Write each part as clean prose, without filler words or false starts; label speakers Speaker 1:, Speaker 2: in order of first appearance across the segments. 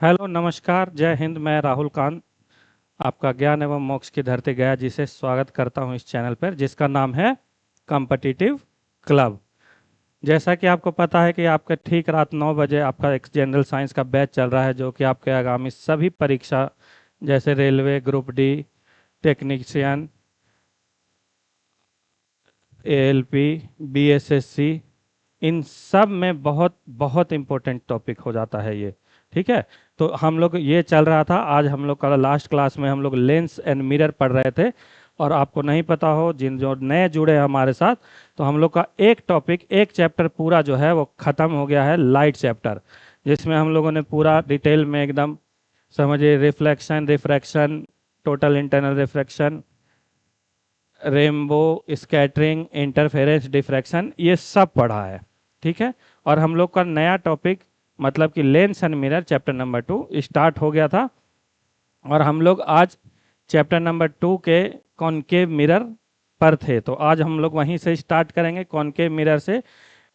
Speaker 1: Hello नमस्कार जय हिंद। मैं राहुल कांत आपका ज्ञान एवं मोक्ष की धरती गया जी से स्वागत करता हूं इस चैनल पर जिसका नाम है कॉम्पिटिटिव क्लब। जैसा कि आपको पता है कि आपका ठीक रात 9 बजे आपका एक जनरल साइंस का बैच चल रहा है जो कि आपके आगामी सभी परीक्षा जैसे railway group D, technician, ALP, BSSC, इन सब में बहुत बहुत इम्पोर्टेंट टॉपिक हो जाता है ये। ठीक है, तो हम लोग ये चल रहा था। आज हम लोग का लास्ट क्लास में हम लोग लेंस एंड मिरर पढ़ रहे थे। और आपको नहीं पता हो, जिन जो नए जुड़े हैं हमारे साथ, तो हम लोग का एक टॉपिक, एक चैप्टर पूरा जो है वो ख़त्म हो गया है, लाइट चैप्टर, जिसमें हम लोगों ने पूरा डिटेल में एकदम समझिए reflection, refraction, total internal refraction, rainbow, scattering, interference, diffraction, ये सब पढ़ा है। ठीक है, और हम लोग का नया टॉपिक मतलब कि lens and mirror chapter number 2 start हो गया था। और हम लोग आज चैप्टर नंबर 2 के कॉनकेव मिरर पर थे, तो आज हम लोग वहीं से स्टार्ट करेंगे कॉनकेव मिरर से।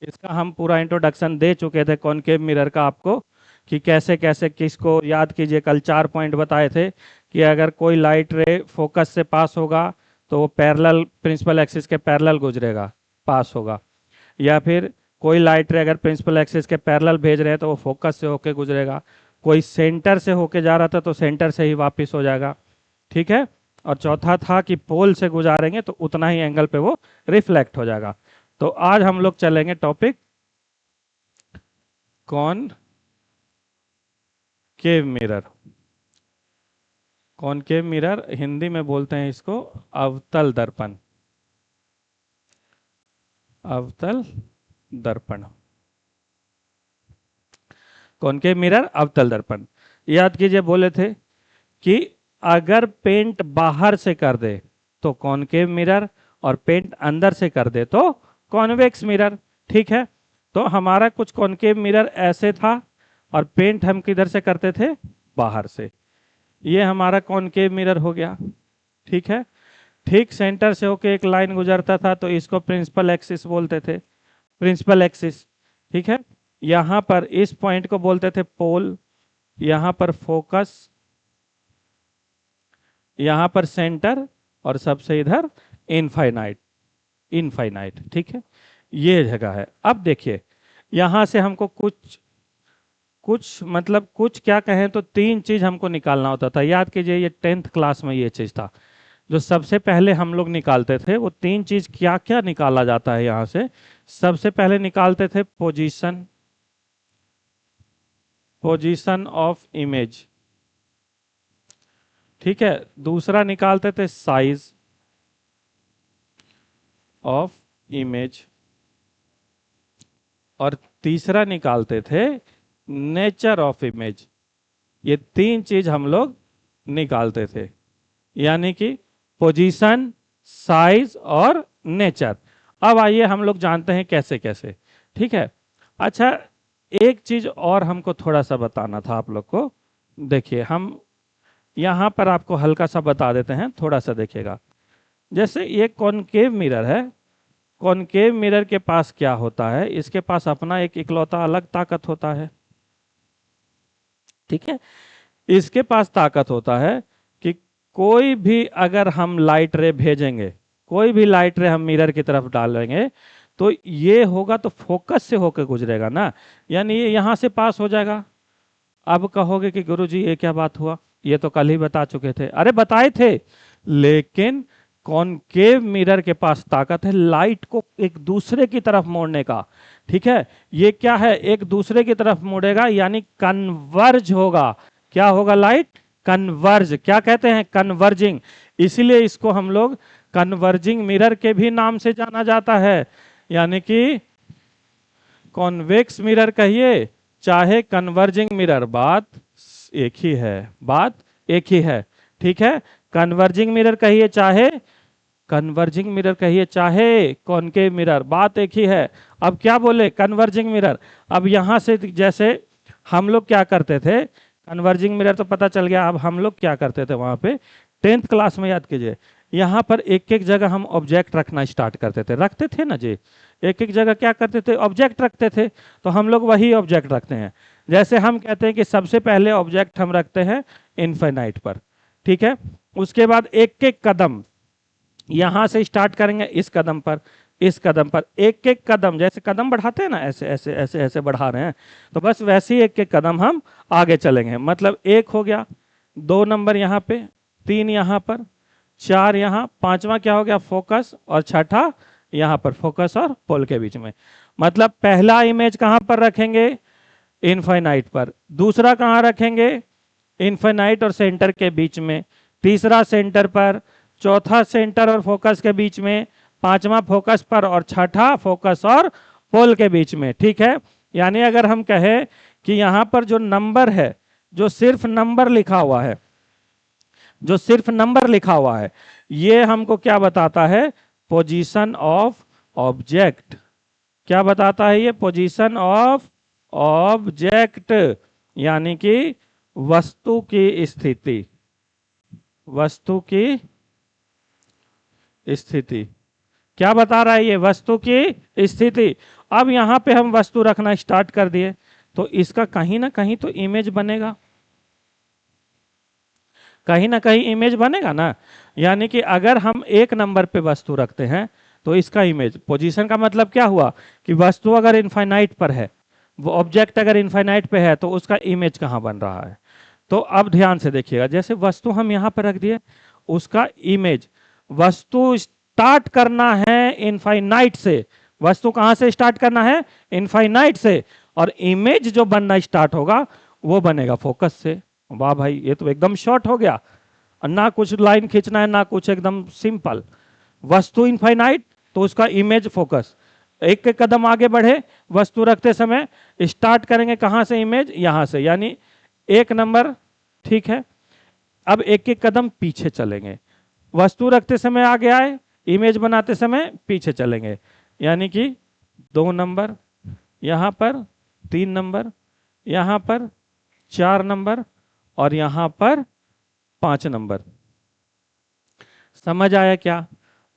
Speaker 1: इसका हम पूरा इंट्रोडक्शन दे चुके थे कॉनकेव मिरर का आपको, कि कैसे कैसे किसको याद कीजिए। कल 4 पॉइंट बताए थे कि अगर कोई लाइट रे फोकस से पास होगा तो वो पैरेलल प्रिंसिपल एक्सिस के पैरेलल गुजरेगा, पास होगा। या फिर कोई लाइट रे अगर प्रिंसिपल एक्सिस के पैरेलल भेज रहे हैं तो वो फोकस से होके गुजरेगा। कोई सेंटर से होके जा रहा था तो सेंटर से ही वापस हो जाएगा। ठीक है, और चौथा था कि पोल से गुजारेंगे तो उतना ही एंगल पे वो रिफ्लेक्ट हो जाएगा। तो आज हम लोग चलेंगे topic concave mirror. Concave mirror Hindi में बोलते हैं इसको अवतल दर्पण। अवतल दर्पण, कॉनकेव मिरर, अवतल दर्पण। याद कीजिए, बोले थे कि अगर पेंट बाहर से कर दे तो कॉनकेव मिरर, और पेंट अंदर से कर दे तो कॉन्वेक्स मिरर। ठीक है, तो हमारा कुछ कॉनकेव मिरर ऐसे था और पेंट हम किधर से करते थे, बाहर से। ये हमारा कॉनकेव मिरर हो गया। ठीक है, ठीक सेंटर से होके एक लाइन गुजरता था तो इसको प्रिंसिपल एक्सिस बोलते थे, प्रिंसिपल एक्सिस। ठीक है, यहां पर इस पॉइंट को बोलते थे पोल, यहां पर फोकस, यहां पर सेंटर, और सबसे इधर इनफाइनाइट, इनफाइनाइट। ठीक है, ये जगह है। अब देखिए, यहां से हमको कुछ कुछ मतलब कुछ क्या कहें तो 3 चीज हमको निकालना होता था। याद कीजिए, ये 10th क्लास में ये चीज था जो सबसे पहले हम लोग निकालते थे। वो 3 चीज क्या क्या निकाला जाता है यहां से। सबसे पहले निकालते थे पोजीशन, पोजीशन ऑफ इमेज। ठीक है, दूसरा निकालते थे साइज ऑफ इमेज, और तीसरा निकालते थे नेचर ऑफ इमेज। ये 3 चीज हम लोग निकालते थे, यानी कि पोजीशन, साइज और नेचर। अब आइए हम लोग जानते हैं कैसे कैसे। ठीक है, अच्छा, एक चीज और हमको थोड़ा सा बताना था आप लोग को। देखिए, हम यहां पर आपको हल्का सा बता देते हैं, थोड़ा सा देखिएगा। जैसे ये कॉनकेव मिरर है, कॉनकेव मिरर के पास क्या होता है, इसके पास अपना एक इकलौता अलग ताकत होता है। ठीक है, इसके पास ताकत होता है कि कोई भी अगर हम लाइट रे भेजेंगे, कोई भी लाइट रे हम मिरर की तरफ डालेंगे तो ये होगा तो फोकस से होकर गुजरेगा ना, यानी ये यहां से पास हो जाएगा। अब कहोगे कि गुरुजी ये क्या बात हुआ, ये तो कल ही बता चुके थे। अरे बताए थे, लेकिन कॉनकेव मिरर के पास ताकत है लाइट को एक दूसरे की तरफ मोड़ने का। ठीक है, ये क्या है, एक दूसरे की तरफ मोड़ेगा यानी कन्वर्ज होगा। क्या होगा, लाइट कन्वर्ज। क्या कहते हैं, कन्वर्जिंग। इसीलिए इसको हम लोग कन्वर्जिंग मिरर के भी नाम से जाना जाता है, यानी कि कॉन्वेक्स मिरर कहिए चाहे कन्वर्जिंग मिरर, बात एक ही है, बात एक ही है। ठीक है, कन्वर्जिंग मिरर कहिए चाहे, कन्वर्जिंग मिरर कहिए चाहे कॉनकेव मिरर, बात एक ही है। अब क्या बोले, कन्वर्जिंग मिरर। अब यहां से जैसे हम लोग क्या करते थे, कन्वर्जिंग मिरर तो पता चल गया। अब हम लोग क्या करते थे वहां पे 10th क्लास में, याद कीजिए, यहाँ पर एक एक जगह हम ऑब्जेक्ट रखना स्टार्ट करते थे, रखते थे ना जी। एक एक जगह क्या करते थे, ऑब्जेक्ट रखते थे। तो हम लोग वही ऑब्जेक्ट रखते हैं। जैसे हम कहते हैं कि सबसे पहले ऑब्जेक्ट हम रखते हैं इनफाइनाइट पर, ठीक है। उसके बाद एक एक कदम यहां से स्टार्ट करेंगे, इस कदम पर, इस कदम पर, एक एक कदम, जैसे कदम बढ़ाते हैं ना, ऐसे ऐसे ऐसे ऐसे बढ़ा रहे हैं, तो बस वैसे ही एक एक कदम हम आगे चलेंगे। मतलब एक हो गया, 2 नंबर यहाँ पे, 3 यहाँ पर, 4 यहाँ, 5वां क्या हो गया, फोकस, और छठा यहाँ पर फोकस और पोल के बीच में। मतलब पहला इमेज कहां पर रखेंगे, इनफाइनाइट पर। दूसरा कहां रखेंगे, इनफाइनाइट और सेंटर के बीच में। तीसरा सेंटर पर। चौथा सेंटर और फोकस के बीच में। पांचवा फोकस पर, और छठा फोकस और पोल के बीच में, ठीक है। यानी अगर हम कहें कि यहां पर जो नंबर है, जो सिर्फ नंबर लिखा हुआ है, जो सिर्फ नंबर लिखा हुआ है, ये हमको क्या बताता है, पोजीशन ऑफ ऑब्जेक्ट। क्या बताता है ये, पोजीशन ऑफ ऑब्जेक्ट, यानी कि वस्तु की स्थिति, वस्तु की स्थिति। क्या बता रहा है ये, वस्तु की स्थिति। अब यहां पे हम वस्तु रखना स्टार्ट कर दिए, तो इसका कहीं ना कहीं तो इमेज बनेगा, कहीं ना कहीं इमेज बनेगा ना। यानी कि अगर हम एक नंबर पे वस्तु रखते हैं तो इसका इमेज, पोजीशन का मतलब क्या हुआ कि वस्तु अगर इनफाइनाइट पर है, वो ऑब्जेक्ट अगर इनफाइनाइट पे है, तो उसका इमेज कहां बन रहा है। तो अब ध्यान से देखिएगा, जैसे वस्तु हम यहां पर रख दिए, उसका इमेज, वस्तु स्टार्ट करना है इनफाइनाइट से। वस्तु कहां से स्टार्ट करना है, इनफाइनाइट से, और इमेज जो बनना स्टार्ट होगा वो बनेगा फोकस से। वाह भाई, ये तो एकदम शॉर्ट हो गया, ना कुछ लाइन खींचना है ना कुछ, एकदम सिंपल। वस्तु इनफाइनाइट तो उसका इमेज फोकस। एक एक कदम आगे बढ़े, वस्तु रखते समय स्टार्ट करेंगे कहां से, इमेज यहां से, यानी 1 नंबर, ठीक है। अब एक एक कदम पीछे चलेंगे, वस्तु रखते समय आगे आए, इमेज बनाते समय पीछे चलेंगे, यानी कि 2 नंबर यहां पर, 3 नंबर यहां पर, 4 नंबर, और यहां पर 5 नंबर। समझ आया क्या,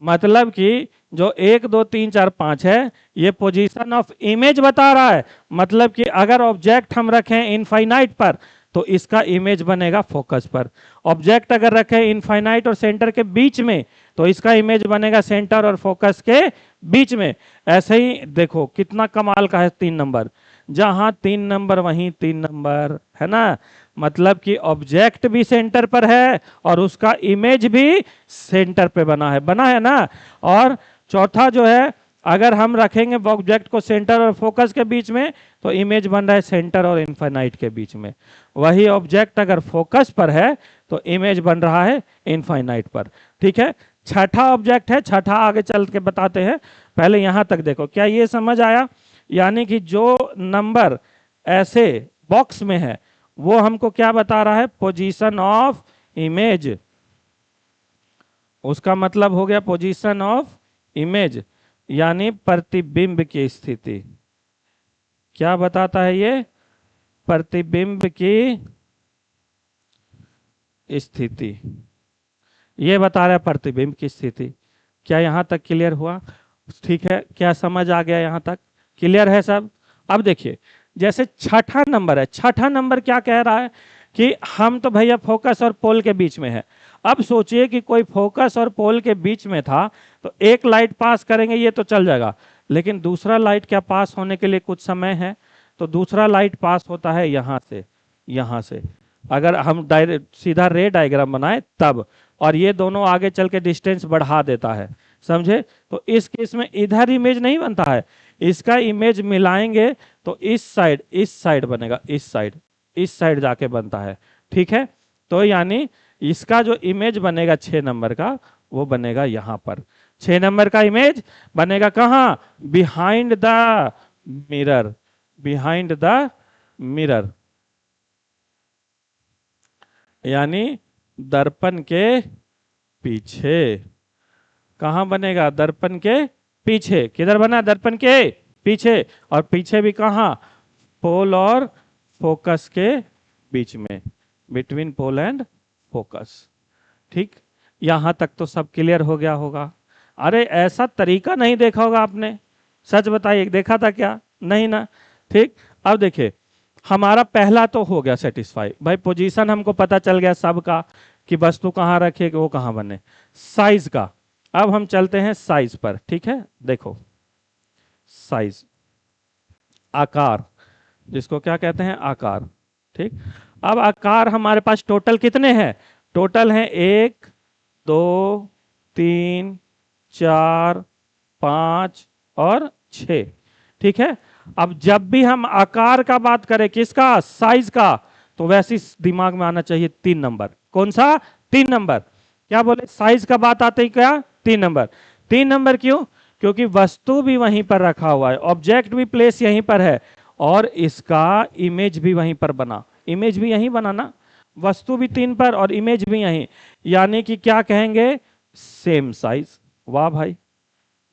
Speaker 1: मतलब कि जो 1 2 3 4 5 है, ये पोजीशन ऑफ इमेज बता रहा है। मतलब कि अगर ऑब्जेक्ट हम रखें इनफाइनाइट पर, तो इसका इमेज बनेगा फोकस पर। ऑब्जेक्ट अगर रखें इनफाइनाइट और सेंटर के बीच में, तो इसका इमेज बनेगा सेंटर और फोकस के बीच में। ऐसे ही देखो कितना कमाल का है, 3 नंबर, जहां 3 नंबर वहीं 3 नंबर, है ना। मतलब कि ऑब्जेक्ट भी सेंटर पर है और उसका इमेज भी सेंटर पे बना है ना। और चौथा जो है, अगर हम रखेंगे ऑब्जेक्ट को सेंटर और फोकस के बीच में, तो इमेज बन रहा है सेंटर और इनफाइनाइट के बीच में। वही ऑब्जेक्ट अगर फोकस पर है, तो इमेज बन रहा है इनफाइनाइट पर, ठीक है। छठा ऑब्जेक्ट है, छठा आगे चल के बताते हैं, पहले यहां तक देखो, क्या ये समझ आया। यानी कि जो नंबर ऐसे बॉक्स में है, वो हमको क्या बता रहा है, पोजीशन ऑफ इमेज। उसका मतलब हो गया पोजीशन ऑफ इमेज, यानी प्रतिबिंब की स्थिति। क्या बताता है ये, प्रतिबिंब की स्थिति, ये बता रहा है प्रतिबिंब की स्थिति। क्या यहां तक क्लियर हुआ, ठीक है। क्या समझ आ गया, यहां तक क्लियर है सब। अब देखिए, जैसे छठा नंबर है, छठा नंबर क्या कह रहा है कि हम तो भैया फोकस और पोल के बीच में है। अब सोचिए कि कोई फोकस और पोल के बीच में था, तो एक लाइट पास करेंगे ये तो चल जाएगा, लेकिन दूसरा लाइट क्या पास होने के लिए कुछ समय है, तो दूसरा लाइट पास होता है यहां से, यहां से। अगर हम डायरेक्ट सीधा रे डायग्राम बनाए तब, और ये दोनों आगे चल के डिस्टेंस बढ़ा देता है, समझे। तो इस केस में इधर इमेज नहीं बनता है, इसका इमेज मिलाएंगे तो इस साइड बनेगा, इस साइड जाके बनता है, ठीक है। तो यानी इसका जो इमेज बनेगा 6 नंबर का, वो बनेगा यहां पर। 6 नंबर का इमेज बनेगा कहां, behind the mirror, behind the mirror, यानी दर्पण के पीछे। कहां बनेगा, दर्पण के पीछे। किधर बना, दर्पण के पीछे, और पीछे भी कहां, पोल और फोकस के बीच में, बिटवीन पोल एंड फोकस, ठीक। यहां तक तो सब क्लियर हो गया होगा। अरे ऐसा तरीका नहीं देखा होगा आपने, सच बताइए, देखा था क्या, नहीं ना, ठीक। अब देखिए, हमारा पहला तो हो गया सेटिस्फाई, भाई पोजीशन हमको पता चल गया सबका कि वस्तु कहाँ रखे वो कहाँ बने। साइज का, अब हम चलते हैं साइज पर, ठीक है। देखो साइज, आकार, जिसको क्या कहते हैं आकार, ठीक। अब आकार हमारे पास टोटल कितने हैं, टोटल हैं 1 2 3 4 5 और 6, ठीक है। अब जब भी हम आकार का बात करें, किसका, साइज का, तो वैसे ही दिमाग में आना चाहिए 3 नंबर। कौन सा, 3 नंबर। क्या बोले, साइज का बात आते ही क्या, 3 नंबर। 3 नंबर क्यों, क्योंकि वस्तु भी वहीं पर रखा हुआ है, ऑब्जेक्ट भी प्लेस यहीं पर है, और इसका इमेज भी वहीं पर बना, इमेज भी यहीं बना ना, वस्तु भी 3 पर और इमेज भी यहीं, यानी कि क्या कहेंगे, सेम साइज। वाह भाई,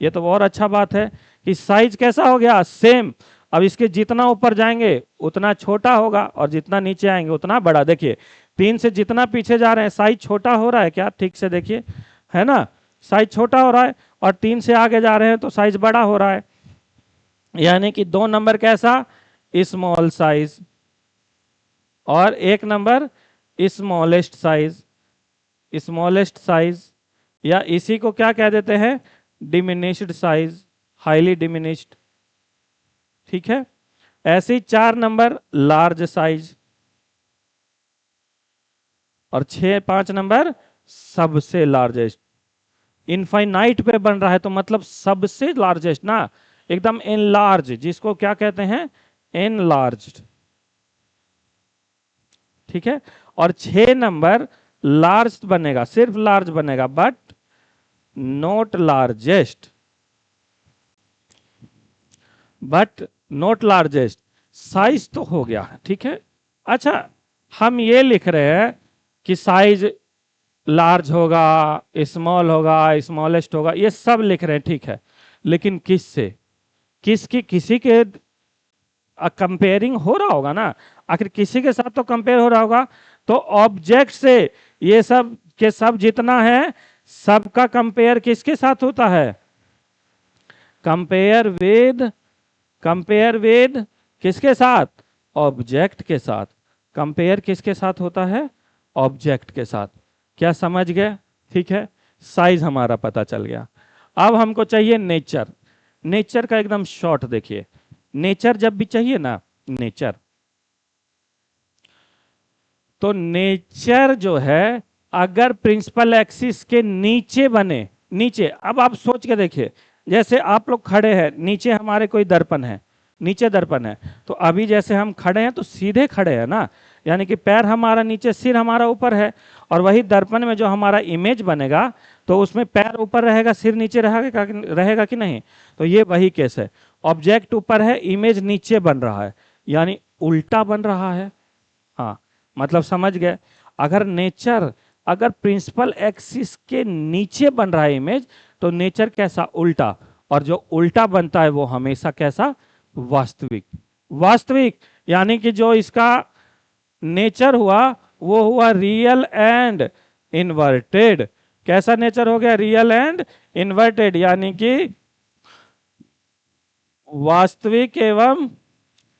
Speaker 1: ये तो और अच्छा बात है कि साइज कैसा हो गया, सेम। अब इसके जितना ऊपर जाएंगे उतना छोटा होगा और जितना नीचे आएंगे उतना बड़ा। देखिए 3 से जितना पीछे जा रहे हैं साइज छोटा हो रहा है क्या, ठीक से देखिए, है ना, साइज छोटा हो रहा है, और 3 से आगे जा रहे हैं तो साइज बड़ा हो रहा है, यानी कि 2 नंबर कैसा, स्मॉल साइज, और 1 number smallest size, smallest size, या इसी को क्या कह देते हैं, डिमिनिश्ड साइज, हाईली डिमिनिश्ड, ठीक है। ऐसे ही 4 नंबर लार्ज साइज, और 5 नंबर सबसे लार्जेस्ट। इनफाइनाइट पे बन रहा है तो मतलब सबसे लार्जेस्ट ना, एकदम एनलार्ज, जिसको क्या कहते हैं, एनलार्ज्ड, ठीक है। और 6 नंबर लार्ज बनेगा, सिर्फ लार्ज बनेगा, but not largest, but not largest. Size तो हो गया, ठीक है। अच्छा, हम ये लिख रहे हैं कि साइज लार्ज होगा, स्मॉल होगा, स्मॉलेस्ट होगा, ये सब लिख रहे हैं, ठीक है। लेकिन किससे, किसकी, किसी के कंपेयरिंग हो रहा होगा ना, आखिर किसी के साथ तो कंपेयर हो रहा होगा। तो ऑब्जेक्ट से ये सब के सब जितना है सबका कंपेयर किसके साथ होता है, कंपेयर विद, कंपेयर विद किसके साथ, ऑब्जेक्ट के साथ। कंपेयर किसके साथ होता है, ऑब्जेक्ट के साथ। क्या समझ गए, ठीक है। साइज हमारा पता चल गया। अब हमको चाहिए नेचर। नेचर का एकदम शॉर्ट देखिए, नेचर जब भी चाहिए ना, नेचर, तो नेचर जो है अगर प्रिंसिपल एक्सिस के नीचे बने, नीचे, अब आप सोच के देखिए, जैसे आप लोग खड़े हैं, नीचे हमारे कोई दर्पण है, नीचे दर्पण है, तो अभी जैसे हम खड़े हैं तो सीधे खड़े हैं ना, यानी कि पैर हमारा नीचे, सिर हमारा ऊपर है, और वही दर्पण में जो हमारा इमेज बनेगा तो उसमें पैर ऊपर रहेगा, सिर नीचे रहेगा, रहेगा कि नहीं। तो ये वही केस है, ऑब्जेक्ट ऊपर है, इमेज नीचे बन रहा है, यानी उल्टा बन रहा है। हाँ, मतलब समझ गए, अगर नेचर, अगर प्रिंसिपल एक्सिस के नीचे बन रहा है इमेज, तो नेचर कैसा, उल्टा, और जो उल्टा बनता है वो हमेशा कैसा, वास्तविक। वास्तविक यानी कि जो इसका नेचर हुआ वो हुआ रियल एंड इन्वर्टेड। कैसा नेचर हो गया, रियल एंड इन्वर्टेड, यानी कि वास्तविक एवं,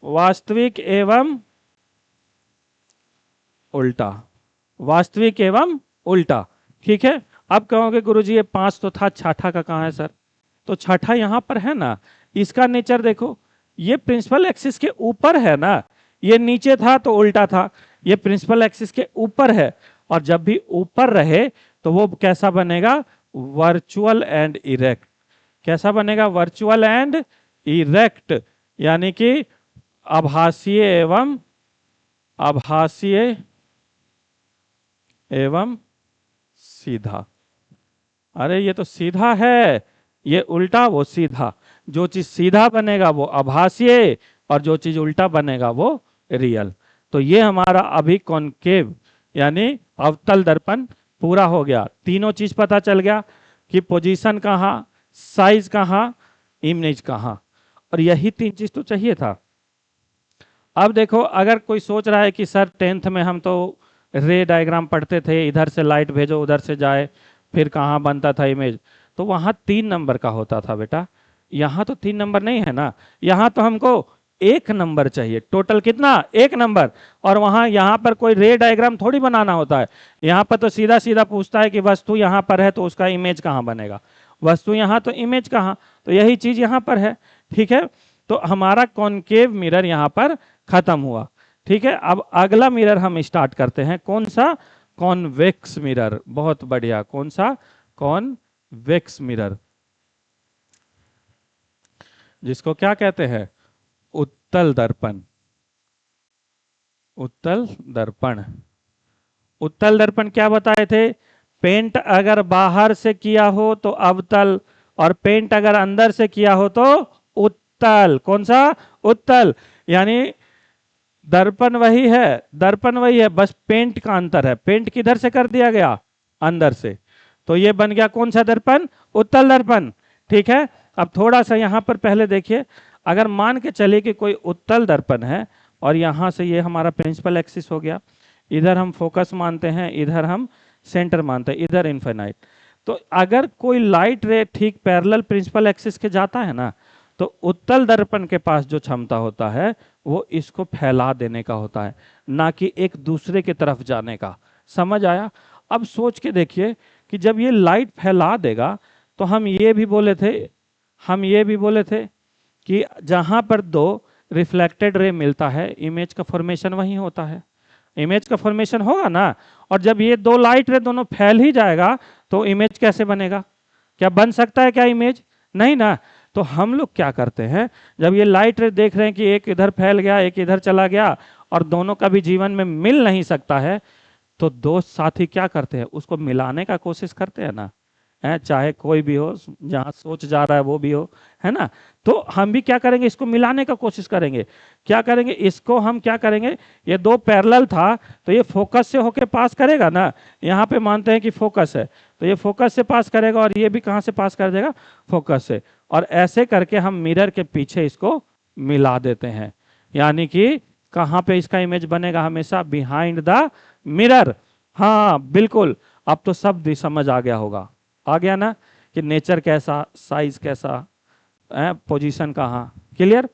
Speaker 1: वास्तविक एवं उल्टा, वास्तविक एवं उल्टा, ठीक है। अब कहोगे गुरुजी ये 5 तो था, छठा का कहां है सर, तो छठा यहां पर है ना, इसका नेचर देखो, ये प्रिंसिपल एक्सिस के ऊपर है ना, ये नीचे था तो उल्टा था, ये प्रिंसिपल एक्सिस के ऊपर है, और जब भी ऊपर रहे तो वो कैसा बनेगा, वर्चुअल एंड इरेक्ट। कैसा बनेगा, वर्चुअल एंड इरेक्ट, यानी कि आभासीय एवं, आभासीय एवं सीधा। अरे ये तो सीधा है, ये उल्टा वो सीधा, जो चीज सीधा बनेगा वो आभासीय, और जो चीज उल्टा बनेगा वो रियल। तो ये हमारा अभी कॉनकेव यानी अवतल दर्पण पूरा हो गया। तीनों चीज पता चल गया कि पोजीशन कहाँ, साइज कहाँ, इमेज कहाँ, और यही 3 चीज तो चाहिए था। अब देखो, अगर कोई सोच रहा है कि सर 10th में हम तो रे डायग्राम पढ़ते थे, इधर से लाइट भेजो उधर से जाए, फिर कहाँ बनता था इमेज, तो वहाँ 3 नंबर का होता था बेटा, यहाँ तो 3 नंबर नहीं है ना, यहाँ तो हमको एक नंबर चाहिए, टोटल कितना, एक नंबर। और वहां यहां पर कोई रे डायग्राम थोड़ी बनाना होता है, यहां पर तो सीधा सीधा पूछता है कि वस्तु यहां पर है तो उसका इमेज कहां बनेगा, वस्तु यहां तो इमेज कहां, तो यही चीज यहां पर है। ठीक है, तो हमारा कॉनकेव मिरर यहां पर खत्म हुआ। ठीक है, अब अगला मिरर हम स्टार्ट करते हैं, कौन सा, कॉन्वेक्स मिरर। बहुत बढ़िया, कौन सा, कॉन्वेक्स मिरर, जिसको क्या कहते हैं, उत्तल दर्पण। उत्तल दर्पण, उत्तल दर्पण क्या बताए थे, पेंट अगर बाहर से किया हो तो अवतल, और पेंट अगर अंदर से किया हो तो उत्तल। कौन सा, उत्तल। यानी दर्पण वही है, दर्पण वही है, बस पेंट का अंतर है, पेंट किधर से कर दिया गया, अंदर से। तो ये बन गया कौन सा दर्पण, उत्तल दर्पण। ठीक है, अब थोड़ा सा यहां पर पहले देखिए, अगर मान के चले कि कोई उत्तल दर्पण है और यहां से ये हमारा प्रिंसिपल एक्सिस हो गया, इधर हम फोकस मानते हैं, इधर हम सेंटर मानते हैं, इधर इन्फिनाइट। तो अगर कोई लाइट रे ठीक पैरेलल प्रिंसिपल एक्सिस के जाता है ना, तो उत्तल दर्पण के पास जो क्षमता होता है वो इसको फैला देने का होता है, ना कि एक दूसरे की तरफ जाने का। समझ आया। अब सोच के देखिए कि जब ये लाइट फैला देगा, तो हम ये भी बोले थे, हम ये भी बोले थे कि जहां पर दो रिफ्लेक्टेड रे मिलता है, इमेज का फॉर्मेशन वहीं होता है, इमेज का फॉर्मेशन होगा ना। और जब ये दो लाइट रे दोनों फैल ही जाएगा तो इमेज कैसे बनेगा, क्या बन सकता है क्या इमेज, नहीं ना। तो हम लोग क्या करते हैं, जब ये लाइट रे देख रहे हैं कि एक इधर फैल गया एक इधर चला गया और दोनों का भी जीवन में मिल नहीं सकता है, तो दो साथी क्या करते हैं, उसको मिलाने का कोशिश करते हैं ना, है चाहे कोई भी हो, जहां सोच जा रहा है वो भी हो, है ना। तो हम भी क्या करेंगे, इसको मिलाने का कोशिश करेंगे। क्या करेंगे, इसको हम क्या करेंगे, ये दो पैरेलल था तो ये फोकस से होके पास करेगा ना, यहाँ पे मानते हैं कि फोकस है, तो ये फोकस से पास करेगा और ये भी कहां से पास कर देगा, फोकस से। और ऐसे करके हम मिरर के पीछे इसको मिला देते हैं, यानी कि कहां पे इसका इमेज बनेगा, हमेशा बिहाइंड द मिरर। हाँ बिल्कुल, अब तो सब समझ आ गया होगा, आ गया ना, कि नेचर कैसा, साइज कैसा, पोजीशन कहाँ, क्लियर।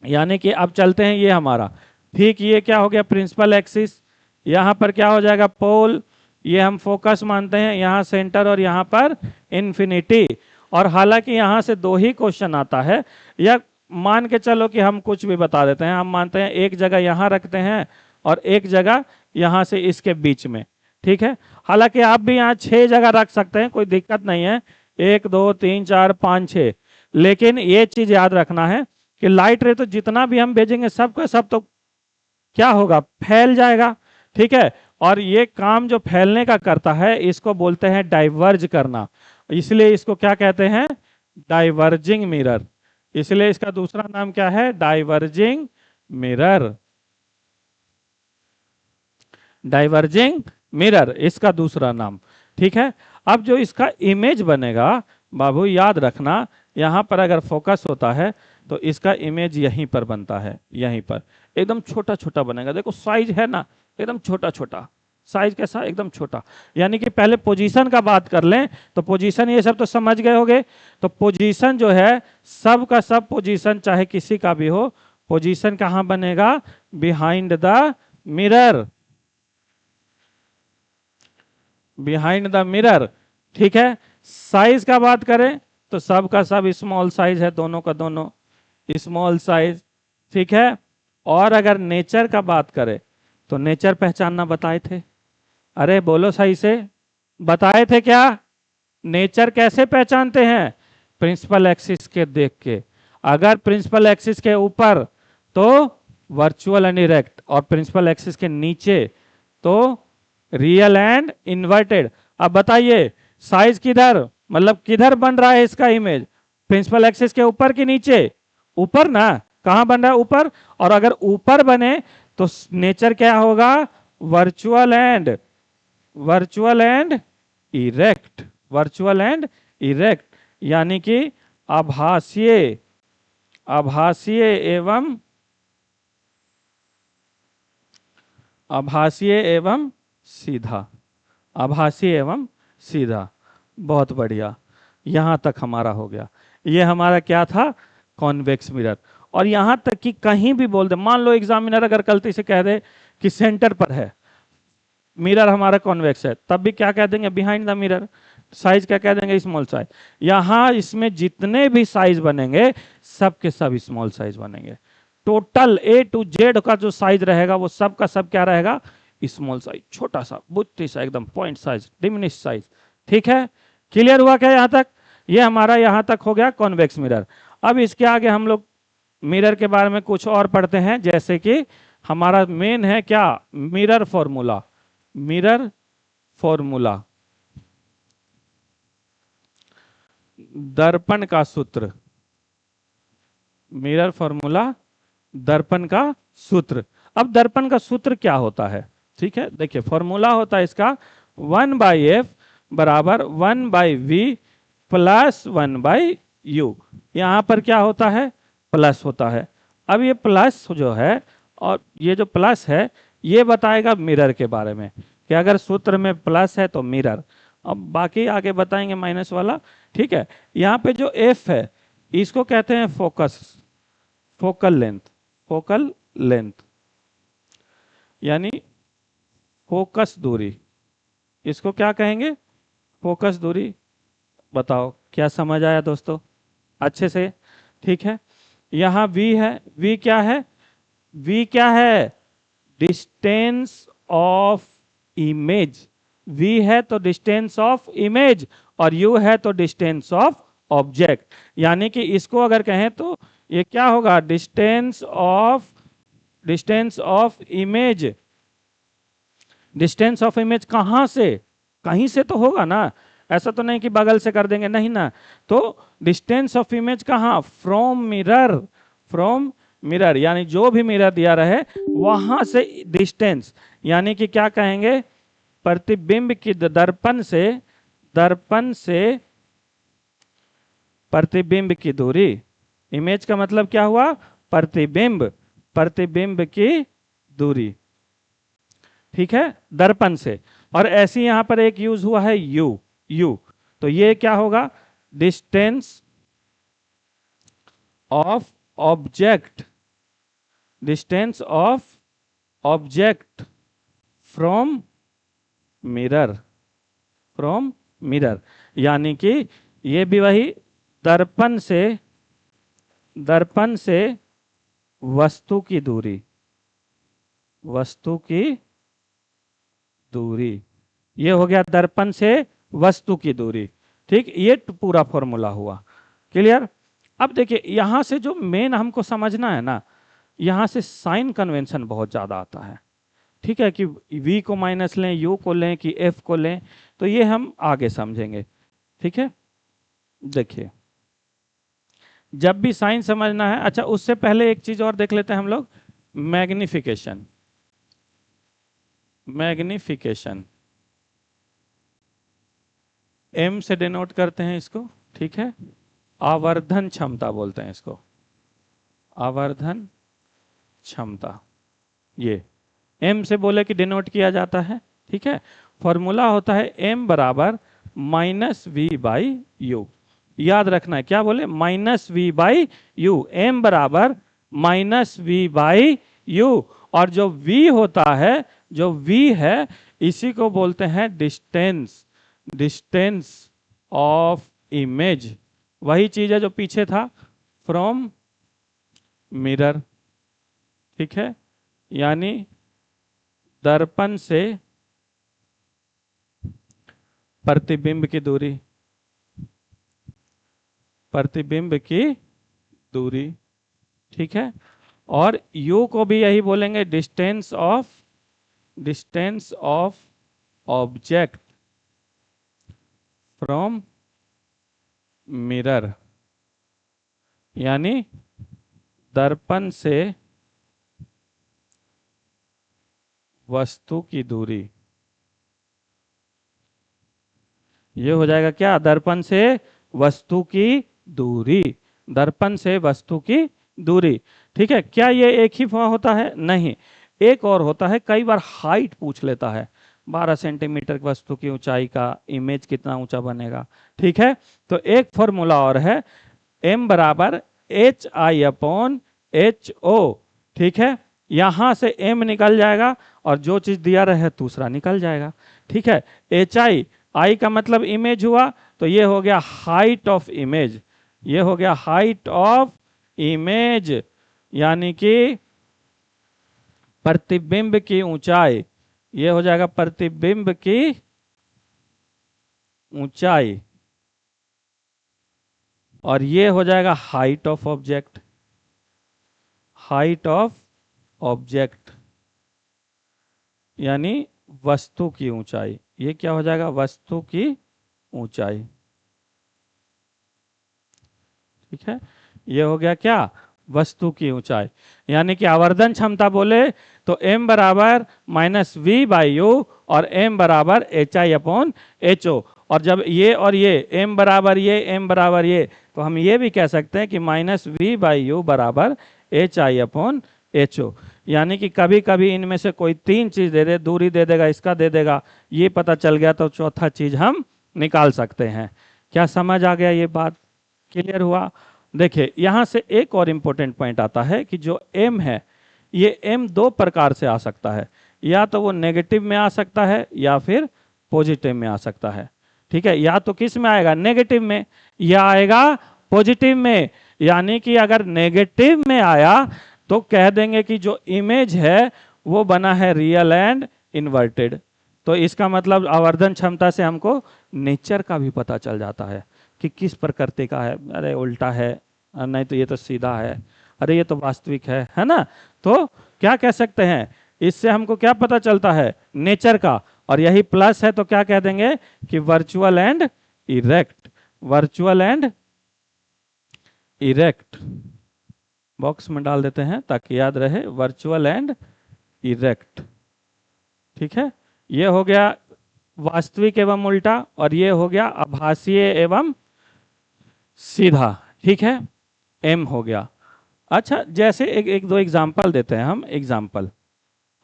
Speaker 1: यानी कि अब चलते हैं, ये हमारा ठीक, ये क्या हो गया, प्रिंसिपल एक्सिस। यहाँ पर क्या हो जाएगा, पोल, ये हम फोकस मानते हैं, यहाँ सेंटर और यहाँ पर इन्फिनिटी। और हालांकि यहाँ से दो ही क्वेश्चन आता है, या मान के चलो कि हम कुछ भी बता देते हैं, हम मानते हैं एक जगह यहाँ रखते हैं और एक जगह यहाँ से इसके बीच में। ठीक है, हालांकि आप भी यहाँ 6 जगह रख सकते हैं, कोई दिक्कत नहीं है, 1 2 3 4 5 6। लेकिन ये चीज याद रखना है कि लाइट रे तो जितना भी हम भेजेंगे सबका सब तो क्या होगा, फैल जाएगा। ठीक है, और ये काम जो फैलने का करता है इसको बोलते हैं डाइवर्ज करना, इसलिए इसको क्या कहते हैं, डाइवर्जिंग मिरर। इसलिए इसका दूसरा नाम क्या है, डाइवर्जिंग मिरर। डाइवर्जिंग मिरर इसका दूसरा नाम। ठीक है, अब जो इसका इमेज बनेगा, बाबू याद रखना, यहां पर अगर फोकस होता है तो इसका इमेज यहीं पर बनता है, यहीं पर एकदम छोटा छोटा बनेगा। देखो साइज है ना, एकदम छोटा छोटा, साइज कैसा, एकदम छोटा। यानी कि पहले पोजीशन का बात कर लें तो पोजीशन ये सब तो समझ गए होंगे। तो पोजीशन जो है, सब का सब पोजीशन चाहे किसी का भी हो, पोजीशन कहां बनेगा, behind the mirror, behind the mirror. ठीक है, साइज का बात करें तो सब का सब स्मॉल साइज है, दोनों का दोनों स्मॉल साइज। ठीक है, और अगर नेचर का बात करें तो नेचर पहचानना बताए थे, अरे बोलो सही से, बताए थे क्या, नेचर कैसे पहचानते हैं, प्रिंसिपल एक्सिस के देख के। अगर प्रिंसिपल एक्सिस के ऊपर तो वर्चुअल एंड इरेक्ट, और प्रिंसिपल एक्सिस के नीचे तो रियल एंड इन्वर्टेड। अब बताइए साइज किधर, मतलब किधर बन रहा है इसका इमेज, प्रिंसिपल एक्सिस के ऊपर कि नीचे, ऊपर ना, कहां बन रहा है, ऊपर। और अगर ऊपर बने तो नेचर क्या होगा, virtual and, virtual and erect, virtual and erect, यानी कि आभासीय, आभासीय एवं, आभासीय एवं सीधा, आभासी एवं सीधा। बहुत बढ़िया, यहां तक हमारा हो गया। ये हमारा क्या था, कॉन्वेक्स मिरर। और यहां तक कि कहीं भी बोल दे, मान लो एग्जामिनर अगर गलती से कह दे कि सेंटर पर है, मिरर हमारा कॉन्वेक्स है, तब भी क्या कह देंगे, बिहाइंड द मिरर। साइज क्या कह देंगे, स्मॉल साइज। यहां इसमें जितने भी साइज बनेंगे सब के सब स्मॉल साइज बनेंगे। टोटल A to Z का जो साइज रहेगा वो सब का सब क्या रहेगा, स्मॉल साइज, छोटा सा, बुत्ती सा, एकदम पॉइंट साइज, डिमिनिश साइज। ठीक है, क्लियर हुआ क्या यहां तक? ये हमारा यहां तक हो गया कॉन्वेक्स मिरर। अब इसके आगे हम लोग मिरर के बारे में कुछ और पढ़ते हैं, जैसे कि हमारा मेन है क्या, मिरर फॉर्मूला। मिरर फॉर्मूला, दर्पण का सूत्र। मिरर फॉर्मूला, दर्पण का सूत्र। अब दर्पण का सूत्र क्या होता है, ठीक है, देखिए फॉर्मूला होता है इसका 1/f बराबर 1/v प्लस 1/u। यहां पर क्या होता है, प्लस होता है। अब ये प्लस जो है, और ये जो प्लस है ये बताएगा मिरर के बारे में, कि अगर सूत्र में प्लस है तो मिरर। अब बाकी आगे बताएंगे माइनस वाला। ठीक है, यहाँ पे जो f है इसको कहते हैं focus, focal length, focal length यानी फोकस दूरी। इसको क्या कहेंगे, फोकस दूरी। बताओ क्या समझ आया दोस्तों, अच्छे से? ठीक है, यहां v है, v क्या है, v क्या है, डिस्टेंस ऑफ इमेज। v है तो डिस्टेंस ऑफ इमेज, और u है तो डिस्टेंस ऑफ ऑब्जेक्ट। यानी कि इसको अगर कहें तो ये क्या होगा, distance of image. Distance of image कहां से, कहीं से तो होगा ना, ऐसा तो नहीं कि बगल से कर देंगे, नहीं ना। तो डिस्टेंस ऑफ इमेज कहां, फ्रॉम मिरर, फ्रॉम मिरर, यानी जो भी मिरर दिया रहे वहां से डिस्टेंस, यानी कि क्या कहेंगे, प्रतिबिंब की दर्पण से, दर्पण से प्रतिबिंब की दूरी। इमेज का मतलब क्या हुआ, प्रतिबिंब, प्रतिबिंब की दूरी। ठीक है, दर्पण से। और ऐसे यहां पर एक यूज हुआ है यू, यू, तो ये क्या होगा, distance of object, distance of object from mirror, from mirror. यानी कि ये भी वही, दर्पण से, दर्पण से वस्तु की दूरी, वस्तु की दूरी, ये हो गया दर्पण से वस्तु की दूरी। ठीक, ये पूरा फॉर्मूला हुआ, क्लियर? अब देखिए यहां से जो मेन हमको समझना है ना, यहां से साइन कन्वेंशन बहुत ज्यादा आता है। ठीक है, कि v को माइनस लें, u को लें, कि f को लें, तो ये हम आगे समझेंगे। ठीक है, देखिए जब भी साइन समझना है, अच्छा उससे पहले एक चीज और देख लेते हैं हम लोग, मैग्निफिकेशन। मैग्निफिकेशन m से डिनोट करते हैं इसको। ठीक है, आवर्धन क्षमता बोलते हैं इसको, आवर्धन क्षमता, ये m से बोले कि डिनोट किया जाता है। ठीक है, फॉर्मूला होता है m बराबर -v/u। याद रखना है, क्या बोले, -v/u, m बराबर -v/u। और जो v होता है, जो v है, इसी को बोलते हैं डिस्टेंस, डिस्टेंस ऑफ इमेज। वही चीज है जो पीछे था, फ्रॉम मिरर। ठीक है, यानी दर्पण से प्रतिबिंब की दूरी, प्रतिबिंब की दूरी। ठीक है, और u को भी यही बोलेंगे, distance of, distance of object from mirror, यानी दर्पण से वस्तु की दूरी। ये हो जाएगा क्या, दर्पण से वस्तु की दूरी, दर्पण से वस्तु की दूरी। ठीक है, क्या ये एक ही होता है, नहीं, एक और होता है। कई बार हाइट पूछ लेता है, 12 सेंटीमीटर वस्तु की ऊंचाई का इमेज कितना ऊंचा बनेगा। ठीक है, तो एक फॉर्मूला और है, m बराबर HI/ HO, ठीक है। यहां से M निकल जाएगा और जो चीज दिया रहे दूसरा निकल जाएगा, ठीक है। HI, I का मतलब इमेज हुआ, तो ये हो गया हाइट ऑफ इमेज, ये हो गया हाइट ऑफ इमेज, यानी कि प्रतिबिंब की ऊंचाई, ये हो जाएगा प्रतिबिंब की ऊंचाई, और ये हो जाएगा height of object, height of object यानी वस्तु की ऊंचाई, ये क्या हो जाएगा, वस्तु की ऊंचाई, ठीक है। ये हो गया क्या, वस्तु की ऊंचाई। यानी कि आवर्धन क्षमता बोले तो m बराबर -v/u और m बराबर HI/HO, और जब ये और ये m बराबर ये m बराबर ये, तो हम ये भी कह सकते हैं कि -v/u बराबर HI/HO। यानी कि कभी कभी इनमें से कोई तीन चीज दे दे, दूरी दे देगा, इसका दे देगा, ये पता चल गया तो चौथा चीज हम निकाल सकते हैं। क्या समझ आ गया, ये बात क्लियर हुआ। देखिए यहां से एक और इंपॉर्टेंट पॉइंट आता है कि जो m है, ये m दो प्रकार से आ सकता है, या तो वो नेगेटिव में आ सकता है या फिर पॉजिटिव में आ सकता है, ठीक है। या तो किस में आएगा, नेगेटिव में, या आएगा पॉजिटिव में। यानी कि अगर नेगेटिव में आया तो कह देंगे कि जो इमेज है वो बना है रियल एंड इन्वर्टेड। तो इसका मतलब आवर्धन क्षमता से हमको नेचर का भी पता चल जाता है कि किस प्रकृति का है, अरे उल्टा है, नहीं तो ये तो सीधा है, अरे ये तो वास्तविक है ना। तो क्या कह सकते हैं, इससे हमको क्या पता चलता है, नेचर का। और यही प्लस है तो क्या कह देंगे कि virtual and erect, virtual and erect, box में डाल देते हैं ताकि याद रहे, वर्चुअल एंड इरेक्ट, ठीक है। ये हो गया वास्तविक एवं उल्टा, और ये हो गया आभासीय एवं सीधा, ठीक है। M हो गया। अच्छा, जैसे एक दो एग्जाम्पल देते हैं हम। एग्जाम्पल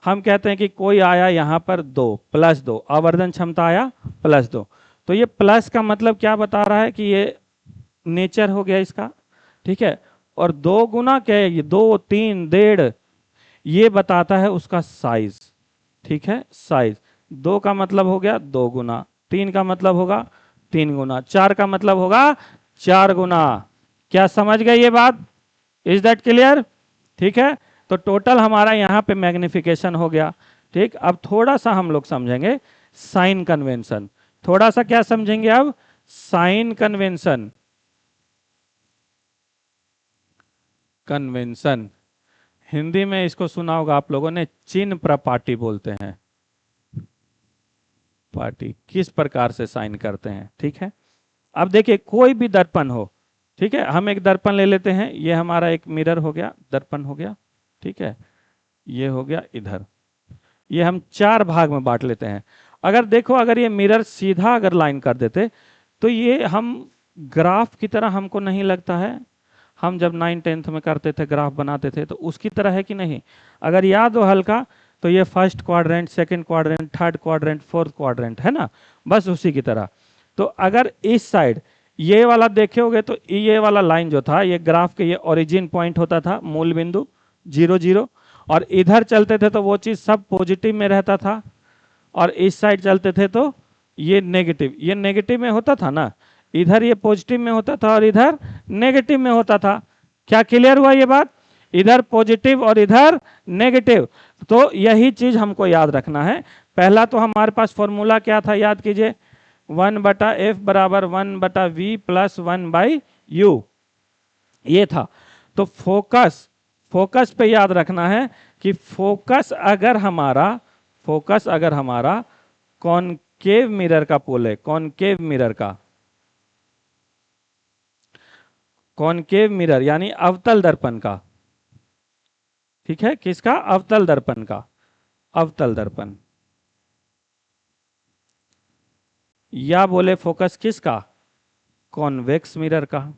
Speaker 1: हम कहते हैं कि कोई आया यहाँ पर 2 + 2, आवर्धन क्षमता आया +2, तो ये प्लस का मतलब क्या बता रहा है कि ये नेचर हो गया इसका, ठीक है। और 2 गुना क्या है, ये 2, 3, 1.5, ये बताता है उसका साइज, ठीक है, साइज। 2 का मतलब हो गया 2 गुना, 3 का मतलब होगा 3 गुना, 4 का मतलब होगा 4 गुना। क्या समझ गए ये बात, इज दैट क्लियर, ठीक है। तो टोटल हमारा यहाँ पे मैग्निफिकेशन हो गया, ठीक। अब थोड़ा सा हम लोग समझेंगे साइन कन्वेंशन, थोड़ा सा क्या समझेंगे अब, साइन कन्वेंशन। कन्वेंशन हिंदी में इसको सुना होगा आप लोगों ने, चिन्ह प्रपाटी बोलते हैं, पार्टी किस प्रकार से साइन करते हैं, ठीक है। अब देखिए कोई भी दर्पण हो, ठीक है, हम एक दर्पण ले लेते हैं, ये हमारा एक मिरर हो गया, दर्पण हो गया, ठीक है। ये हो गया इधर, ये हम 4 भाग में बांट लेते हैं। अगर देखो, अगर ये मिरर सीधा अगर लाइन कर देते तो ये हम ग्राफ की तरह हमको नहीं लगता है। हम जब 9th-10th में करते थे, ग्राफ बनाते थे, तो उसकी तरह है कि नहीं। अगर याद हो हल्का, तो ये first quadrant, second quadrant, third quadrant, fourth quadrant है ना, बस उसी की तरह। तो अगर इस साइड ये वाला देखे होगे तो ये वाला लाइन जो था, ये ग्राफ के ये ओरिजिन पॉइंट होता था, मूल बिंदु 0 0, और इधर चलते थे तो वो चीज सब पॉजिटिव में रहता था, और इस साइड चलते थे तो ये नेगेटिव, ये नेगेटिव में होता था ना, इधर ये पॉजिटिव में होता था और इधर नेगेटिव में होता था। क्या क्लियर हुआ ये बात, इधर पॉजिटिव और इधर नेगेटिव। तो यही चीज हमको याद रखना है। पहला तो हमारे पास फॉर्मूला क्या था, याद कीजिए, 1/f बराबर 1/v + 1/u, ये था। तो फोकस, फोकस पे याद रखना है कि फोकस अगर हमारा कॉनकेव मिरर का पोल है, कॉनकेव मिरर का, कॉनकेव मिरर यानी अवतल दर्पण का, ठीक है, किसका, अवतल दर्पण का, अवतल दर्पण, या बोले फोकस किसका, कॉन्वेक्स मिरर का,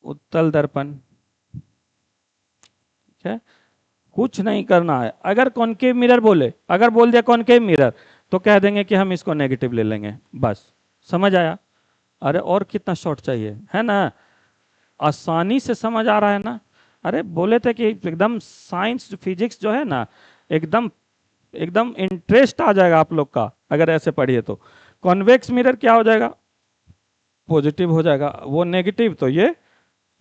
Speaker 1: उत्तल दर्पण, ठीक है। कुछ नहीं करना है, अगर कॉनकेव मिरर बोले, अगर बोल दिया कॉनकेव मिरर, तो कह देंगे कि हम इसको नेगेटिव ले लेंगे, बस समझ आया। अरे और कितना शॉर्ट चाहिए, है ना? आसानी से समझ आ रहा है ना? अरे बोले थे कि एकदम साइंस फिजिक्स जो है ना, एकदम एकदम इंटरेस्ट आ जाएगा आप लोग का अगर ऐसे पढ़िए तो। कॉन्वेक्स मिरर क्या हो जाएगा? पॉजिटिव हो जाएगा, वो नेगेटिव तो ये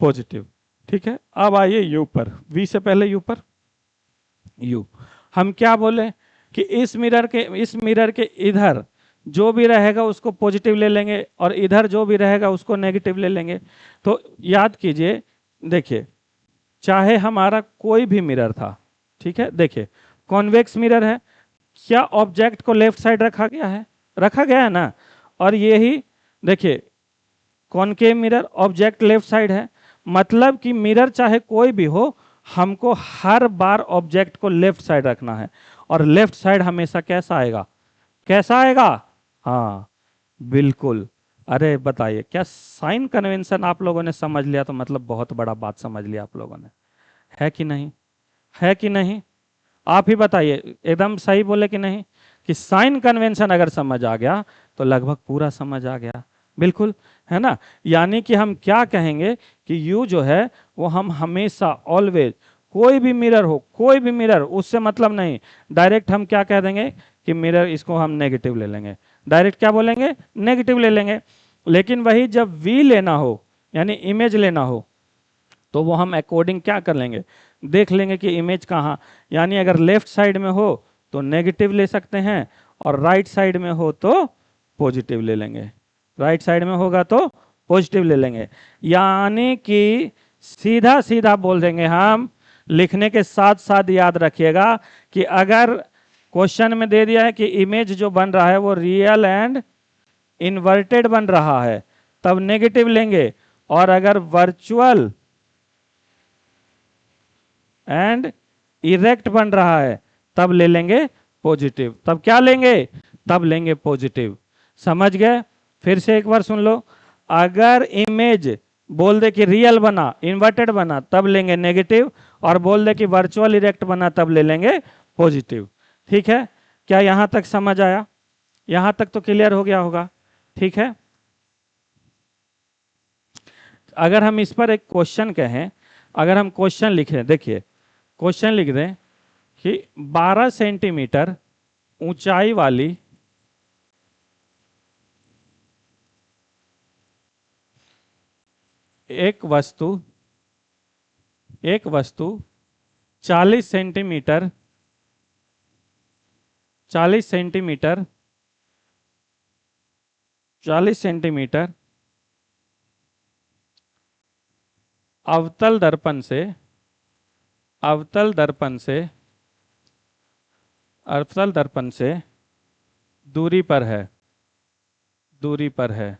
Speaker 1: पॉजिटिव। ठीक है, अब आइए यू पर, वी से पहले यू पर। यू हम क्या बोले कि इस मिरर के इधर जो भी रहेगा उसको पॉजिटिव ले लेंगे और इधर जो भी रहेगा उसको नेगेटिव ले लेंगे। तो याद कीजिए, देखिए चाहे हमारा कोई भी मिरर था, ठीक है, देखिए कॉन्वेक्स मिरर है, क्या ऑब्जेक्ट को लेफ्ट साइड रखा गया है? रखा गया है ना। और यही देखिए concave mirror, object left side है, मतलब कि मिरर चाहे कोई भी हो, हमको हर बार ऑब्जेक्ट को लेफ्ट साइड रखना है। और लेफ्ट साइड हमेशा कैसा आएगा? कैसा आएगा? हाँ बिल्कुल। अरे बताइए, क्या साइन कन्वेंशन आप लोगों ने समझ लिया तो मतलब बहुत बड़ा बात समझ लिया आप लोगों ने, है कि नहीं? है कि नहीं? आप ही बताइए, एकदम सही बोले कि नहीं? कि साइन कन्वेंशन अगर समझ आ गया तो लगभग पूरा समझ आ गया। बिल्कुल, है ना? यानी कि हम क्या कहेंगे कि यू जो है वो हम हमेशा ऑलवेज, कोई भी मिरर हो, कोई भी मिरर, उससे मतलब नहीं, डायरेक्ट हम क्या कह देंगे कि मिरर, इसको हम नेगेटिव ले लेंगे। डायरेक्ट क्या बोलेंगे? नेगेटिव ले लेंगे। लेकिन वही जब वी लेना हो, यानी इमेज लेना हो, तो वो हम अकॉर्डिंग क्या कर लेंगे? देख लेंगे कि इमेज कहाँ, यानी अगर लेफ्ट साइड में हो तो नेगेटिव ले सकते हैं और राइट साइड में हो तो पॉजिटिव ले लेंगे। राइट साइड में होगा तो पॉजिटिव ले लेंगे। यानी कि सीधा सीधा बोल देंगे हम, लिखने के साथ साथ याद रखिएगा कि अगर क्वेश्चन में दे दिया है कि इमेज जो बन रहा है वो रियल एंड इन्वर्टेड बन रहा है, तब नेगेटिव लेंगे। और अगर वर्चुअल एंड इरेक्ट बन रहा है तब ले लेंगे पॉजिटिव। तब क्या लेंगे? तब लेंगे पॉजिटिव। समझ गए? फिर से एक बार सुन लो, अगर इमेज बोल दे कि रियल बना, इन्वर्टेड बना, तब लेंगे नेगेटिव, और बोल दे कि वर्चुअल इरेक्ट बना, तब ले लेंगे पॉजिटिव। ठीक है, क्या यहां तक समझ आया? यहां तक तो क्लियर हो गया होगा। ठीक है, अगर हम इस पर एक क्वेश्चन कहें, अगर हम क्वेश्चन लिखें, देखिए क्वेश्चन लिख दें कि 12 सेंटीमीटर ऊंचाई वाली एक वस्तु 40 सेंटीमीटर 40 सेंटीमीटर 40 सेंटीमीटर अवतल दर्पण से अवतल दर्पण से अवतल दर्पण से दूरी पर है दूरी पर है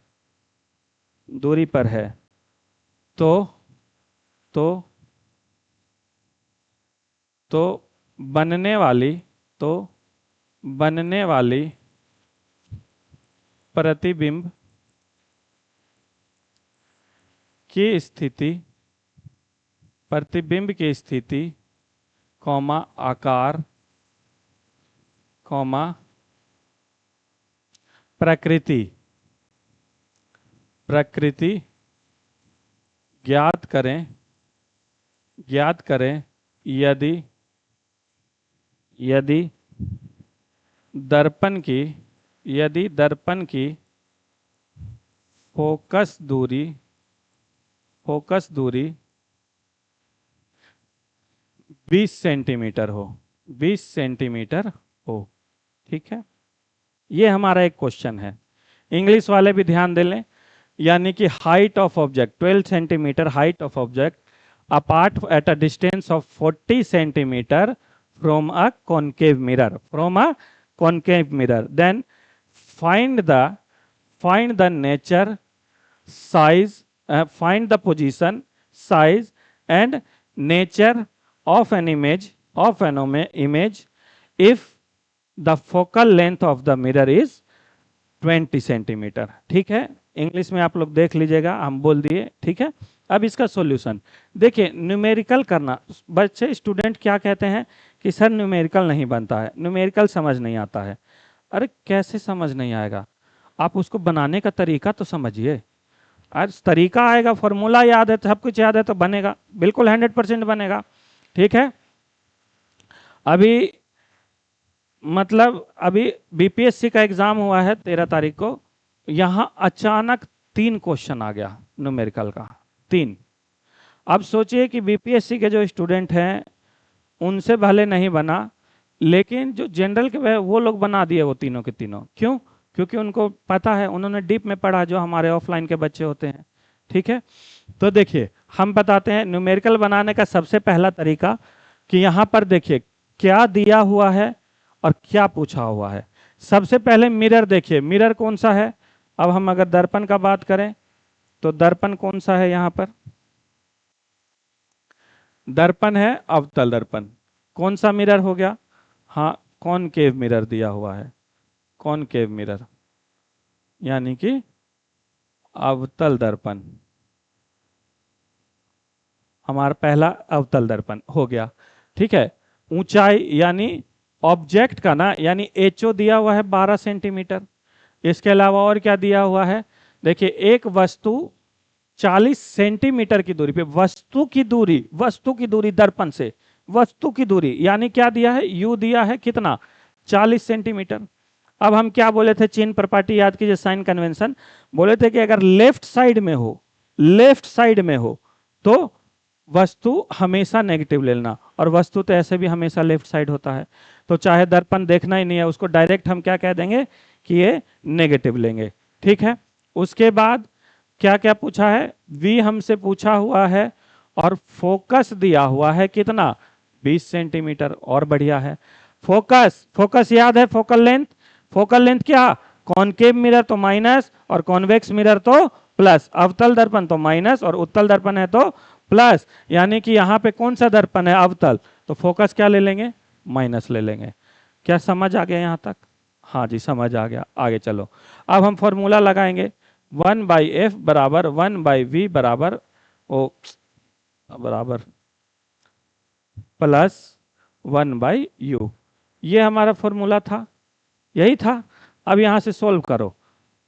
Speaker 1: दूरी पर है, तो तो तो बनने वाली तो बनने वाली प्रतिबिंब की स्थिति प्रतिबिंब की स्थिति, कौमा आकार, कौमा प्रकृति प्रकृति ज्ञात करें यदि यदि दर्पण की फोकस दूरी 20 सेंटीमीटर हो 20 सेंटीमीटर हो। ठीक है, ये हमारा एक क्वेश्चन है। इंग्लिश वाले भी ध्यान दे लें, यानी कि height of object 12 centimetre, height of object apart at a distance of 40 centimetre from a concave mirror, then find the nature, size, find the position, size and nature of an image if the focal length of the mirror is 20 centimetre. ठीक है, English में आप लोग देख लीजिएगा, हम बोल दिए। ठीक है, अब इसका सॉल्यूशन देखिए, न्यूमेरिकल करना। बच्चे स्टूडेंट क्या कहते हैं कि सर न्यूमेरिकल नहीं बनता है, न्यूमेरिकल समझ नहीं आता है। अरे कैसे समझ नहीं आएगा? आप उसको बनाने का तरीका तो समझिए। आज तरीका आएगा, फॉर्मूला याद है, सब कुछ याद है तो बनेगा, बिल्कुल 100% बनेगा। ठीक है। अभी मतलब अभी बीपीएससी का एग्जाम हुआ है 13 तारीख को, यहां अचानक 3 क्वेश्चन आ गया न्यूमेरिकल का, 3। अब सोचिए कि बीपीएससी के जो स्टूडेंट हैं उनसे भले नहीं बना, लेकिन जो जनरल के वो लोग बना दिए वो तीनों के तीनों। क्यों? क्योंकि उनको पता है, उन्होंने डीप में पढ़ा, जो हमारे ऑफलाइन के बच्चे होते हैं। ठीक है। तो देखिए हम बताते हैं न्यूमेरिकल बनाने का सबसे पहला तरीका, कि यहाँ पर देखिए क्या दिया हुआ है और क्या पूछा हुआ है। सबसे पहले मिरर देखिए, मिरर कौन सा है। अब हम अगर दर्पण का बात करें तो दर्पण कौन सा है, यहाँ पर दर्पण है अवतल दर्पण। कौन सा मिरर हो गया? हाँ, कॉनकेव मिरर दिया हुआ है, कॉनकेव मिरर, यानी कि अवतल दर्पण। हमारा पहला अवतल दर्पण हो गया। ठीक है। ऊंचाई यानी ऑब्जेक्ट का ना, यानी एचओ दिया हुआ है 12 सेंटीमीटर। इसके अलावा और क्या दिया हुआ है? देखिए एक वस्तु 40 सेंटीमीटर की दूरी पे, वस्तु की दूरी दर्पण से, वस्तु की दूरी यानी क्या दिया है? यू दिया है कितना? 40 सेंटीमीटर। अब हम क्या बोले थे? चिन्ह प्रॉपर्टी याद कीजिए, साइन कन्वेंशन। बोले थे कि अगर लेफ्ट साइड में हो, लेफ्ट साइड में हो तो वस्तु हमेशा नेगेटिव ले लेना, और वस्तु तो ऐसे भी हमेशा लेफ्ट साइड होता है, तो चाहे दर्पण देखना ही नहीं है उसको, डायरेक्ट हम क्या कह देंगे कि ये नेगेटिव लेंगे। ठीक है। उसके बाद क्या क्या पूछा है? वी हमसे पूछा हुआ है, और फोकस दिया हुआ है कितना? 20 सेंटीमीटर। और बढ़िया है। फोकस, फोकस याद है, फोकल लेंथ, फोकल लेंथ क्या? कॉनकेव मिरर तो माइनस और कॉन्वेक्स मिरर तो प्लस, अवतल दर्पण तो माइनस और उत्तल दर्पण है तो प्लस, यानी कि यहां पे कौन सा दर्पण है? अवतल, तो फोकस क्या ले लेंगे? माइनस ले लेंगे। क्या समझ आ गया यहां तक? हाँ जी समझ आ गया। आगे चलो, अब हम फॉर्मूला लगाएंगे। 1/f बराबर 1/v बराबर ओ बराबर प्लस 1/u। ये हमारा फॉर्मूला था, यही था। अब यहां से सोल्व करो।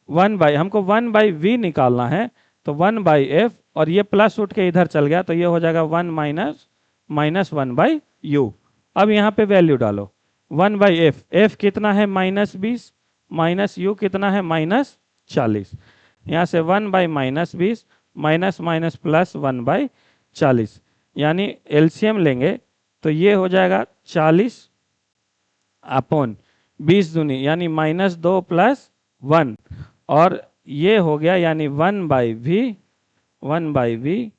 Speaker 1: हमको 1/v निकालना है, तो 1/f, और ये प्लस उठ के इधर चल गया तो ये हो जाएगा 1 माइनस 1/u। अब यहाँ पे वैल्यू डालो। 1/f, f कितना है? -20, माइनस u कितना है? -40। यहाँ से 1/-20 माइनस माइनस प्लस 1/40, यानी एलसीएम लेंगे तो ये हो जाएगा 40 अपॉन 20 दूनी, यानी -2 + 1, और ये हो गया यानी 1/v, 1/v,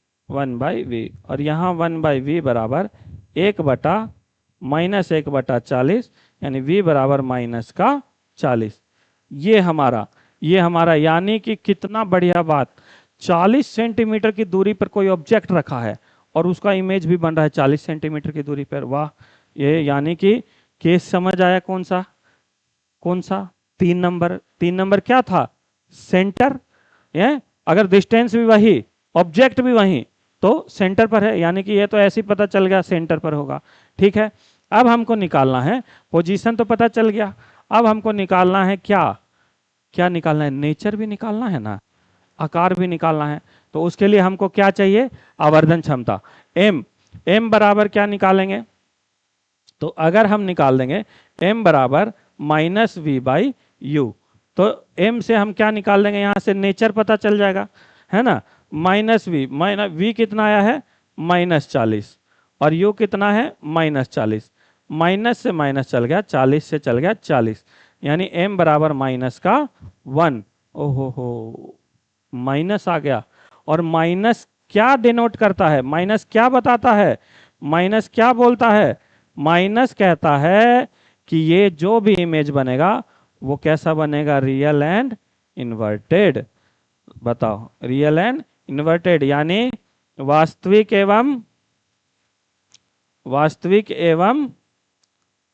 Speaker 1: और यहाँ 1/v बराबर 1/-1/40, यानी v बराबर -40। ये हमारा यानी कि कितना बढ़िया बात, 40 सेंटीमीटर की दूरी पर कोई ऑब्जेक्ट रखा है और उसका इमेज भी बन रहा है 40 सेंटीमीटर की दूरी पर। वाह! ये यानी कि केस समझ आया। कौन सा? 3 नंबर। 3 नंबर क्या था? सेंटर। ये अगर डिस्टेंस भी वही, ऑब्जेक्ट भी वही, तो सेंटर पर है, यानी कि ये तो ऐसे ही पता चल गया सेंटर पर होगा। ठीक है। अब हमको निकालना है पोजीशन, तो पता चल गया। अब हमको निकालना है क्या निकालना है? नेचर भी निकालना है ना, आकार भी निकालना है। तो उसके लिए हमको क्या चाहिए? आवर्धन क्षमता। m बराबर क्या निकालेंगे? तो अगर हम निकाल देंगे m बराबर -v/u, तो m से हम क्या निकाल देंगे? यहां से नेचर पता चल जाएगा, है ना। -v कितना आया है? -40, और u कितना है? -40। माइनस से माइनस चल गया, 40 से चल गया 40, यानी m बराबर -1। ओहो हो, माइनस आ गया। और माइनस क्या डिनोट करता है? माइनस क्या बताता है? माइनस क्या बोलता है? माइनस कहता है कि ये जो भी इमेज बनेगा वो कैसा बनेगा? Real and inverted. बताओ, रियल एंड इन्वर्टेड, यानी वास्तविक एवं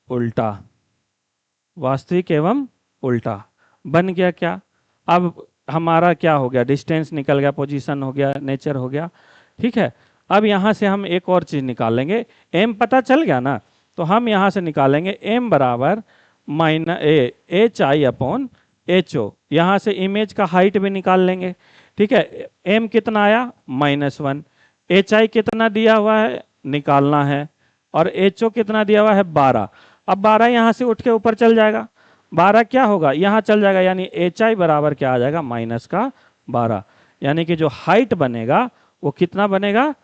Speaker 1: उल्टा, वास्तविक एवं उल्टा बन गया। क्या अब हमारा क्या हो गया? डिस्टेंस निकल गया, पोजीशन हो गया, नेचर हो गया। ठीक है। अब यहां से हम एक और चीज निकालेंगे। m पता चल गया ना, तो हम यहां से निकालेंगे m बराबर -hi/ho। यहां से इमेज का हाइट भी निकाल लेंगे। ठीक है। एम कितना आया -1, एच आई कितना दिया हुआ है निकालना है, और एच ओ कितना दिया हुआ है 12। अब 12 यहां से उठ के ऊपर चल जाएगा, 12 क्या होगा यहां चल जाएगा, यानी एच आई बराबर क्या आ जाएगा -12, यानी कि जो हाइट बनेगा वो कितना बनेगा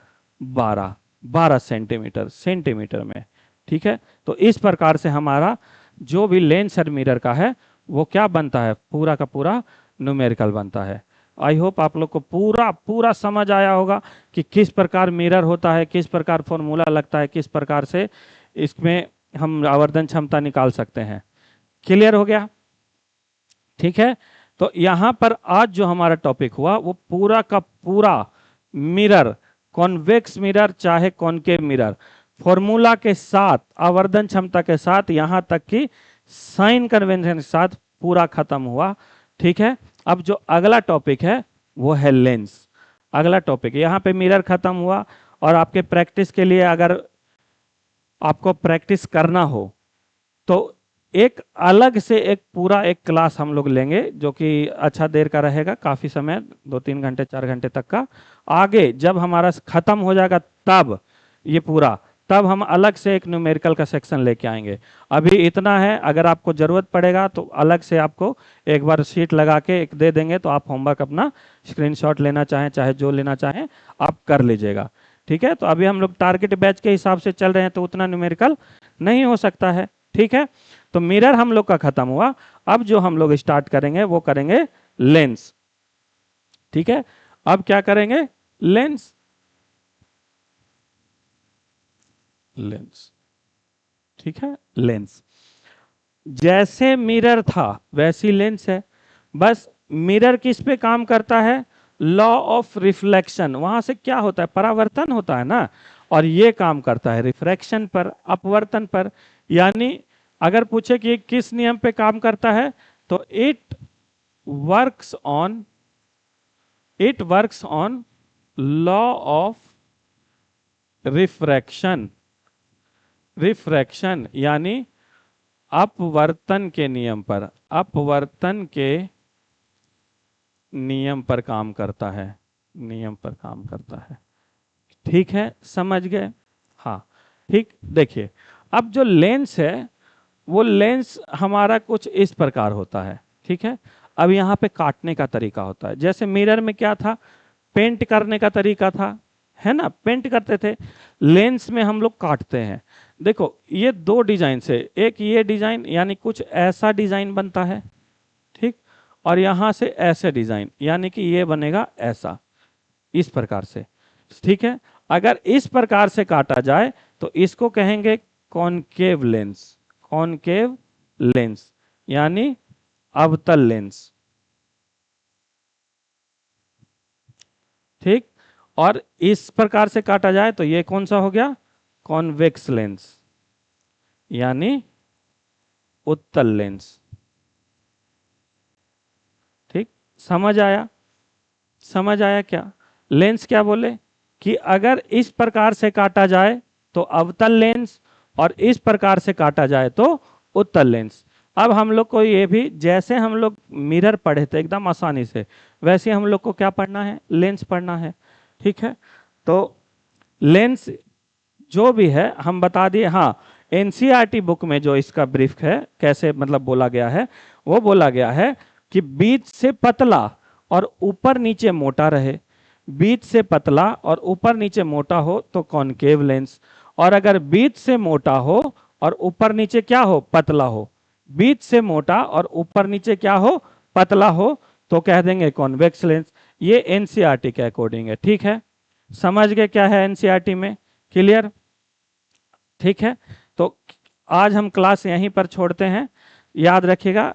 Speaker 1: 12 सेंटीमीटर सेंटीमीटर में। ठीक है, तो इस प्रकार से हमारा जो भी लेंस और मिरर का है वो क्या बनता है, पूरा का पूरा न्यूमेरिकल बनता है। आई होप आप लोग को पूरा पूरा समझ आया होगा कि किस प्रकार मिरर होता है, किस प्रकार फॉर्मूला लगता है, किस प्रकार से इसमें हम आवर्धन क्षमता निकाल सकते हैं। क्लियर हो गया? ठीक है, तो यहां पर आज जो हमारा टॉपिक हुआ वो पूरा का पूरा मिरर, कॉन्वेक्स मिरर चाहे कॉनकेव मिरर, फॉर्मूला के साथ, आवर्धन क्षमता के साथ, यहां तक कि साइन कन्वेंशन के साथ पूरा खत्म हुआ। ठीक है, अब जो अगला टॉपिक है वो है लेंस। अगला टॉपिक, यहां पे मिरर खत्म हुआ, और आपके प्रैक्टिस के लिए अगर आपको प्रैक्टिस करना हो तो एक अलग से एक पूरा एक क्लास हम लोग लेंगे जो कि अच्छा देर का रहेगा, काफी समय, 2-3 घंटे 4 घंटे तक का। आगे जब हमारा खत्म हो जाएगा तब ये पूरा, तब हम अलग से एक न्यूमेरिकल का सेक्शन लेके आएंगे। अभी इतना है, अगर आपको जरूरत पड़ेगा तो अलग से आपको एक बार शीट लगा के एक दे देंगे, तो आप होमवर्क अपना स्क्रीनशॉट लेना चाहें चाहे जो लेना चाहें आप कर लीजिएगा। ठीक है, तो अभी हम लोग टारगेट बैच के हिसाब से चल रहे हैं तो उतना न्यूमेरिकल नहीं हो सकता है। ठीक है, तो मिरर हम लोग का खत्म हुआ, अब जो हम लोग स्टार्ट करेंगे वो करेंगे लेंस। ठीक है, अब क्या करेंगे, लेंस। लेंस, ठीक है, लेंस जैसे मिरर था वैसी लेंस है, बस मिरर किस पे काम करता है, लॉ ऑफ रिफ्लेक्शन, वहां से क्या होता है, परावर्तन होता है ना, और ये काम करता है रिफ्रैक्शन पर, अपवर्तन पर। यानी अगर पूछे कि किस नियम पे काम करता है, तो works on it works on law of refraction. Refraction यानी अपवर्तन के नियम पर, अपवर्तन के नियम पर काम करता है, नियम पर काम करता है। ठीक है, समझ गए? हाँ, ठीक। देखिए, अब जो लेंस है वो लेंस हमारा कुछ इस प्रकार होता है। ठीक है, अब यहाँ पे काटने का तरीका होता है, जैसे मिरर में क्या था, पेंट करने का तरीका था, है ना, पेंट करते थे। लेंस में हम लोग काटते हैं। देखो ये दो डिजाइन से, एक ये डिजाइन यानी कुछ ऐसा डिजाइन बनता है, ठीक, और यहां से ऐसे डिजाइन यानी कि ये बनेगा ऐसा, इस प्रकार से। ठीक है, अगर इस प्रकार से काटा जाए तो इसको कहेंगे कॉनकेव लेंस। कॉनकेव लेंस यानी अवतल लेंस। ठीक, और इस प्रकार से काटा जाए तो ये कौन सा हो गया, कॉन्वेक्स लेंस यानी उत्तल लेंस। ठीक, समझ आया? समझ आया क्या? लेंस क्या बोले कि अगर इस प्रकार से काटा जाए तो अवतल लेंस, और इस प्रकार से काटा जाए तो उत्तल लेंस। अब हम लोग को ये भी, जैसे हम लोग मिरर पढ़े थे एकदम आसानी से, वैसे हम लोग को क्या पढ़ना है, लेंस पढ़ना है। ठीक है, तो लेंस जो भी है हम बता दिए। हाँ, एनसीईआरटी बुक में जो इसका ब्रीफ है, कैसे मतलब बोला गया है, वो बोला गया है कि बीच से पतला और ऊपर नीचे मोटा रहे। बीच से पतला और ऊपर नीचे मोटा हो तो कॉनकेव लेंस, और अगर बीच से मोटा हो और ऊपर नीचे क्या हो, पतला हो, बीच से मोटा और ऊपर नीचे क्या हो, पतला हो, तो कह देंगे कॉन्वेक्स लेंस। ये एनसीईआरटी के अकॉर्डिंग है। ठीक है, समझ गए क्या है एनसीईआरटी में? क्लियर? ठीक है, तो आज हम क्लास यहीं पर छोड़ते हैं। याद रखिएगा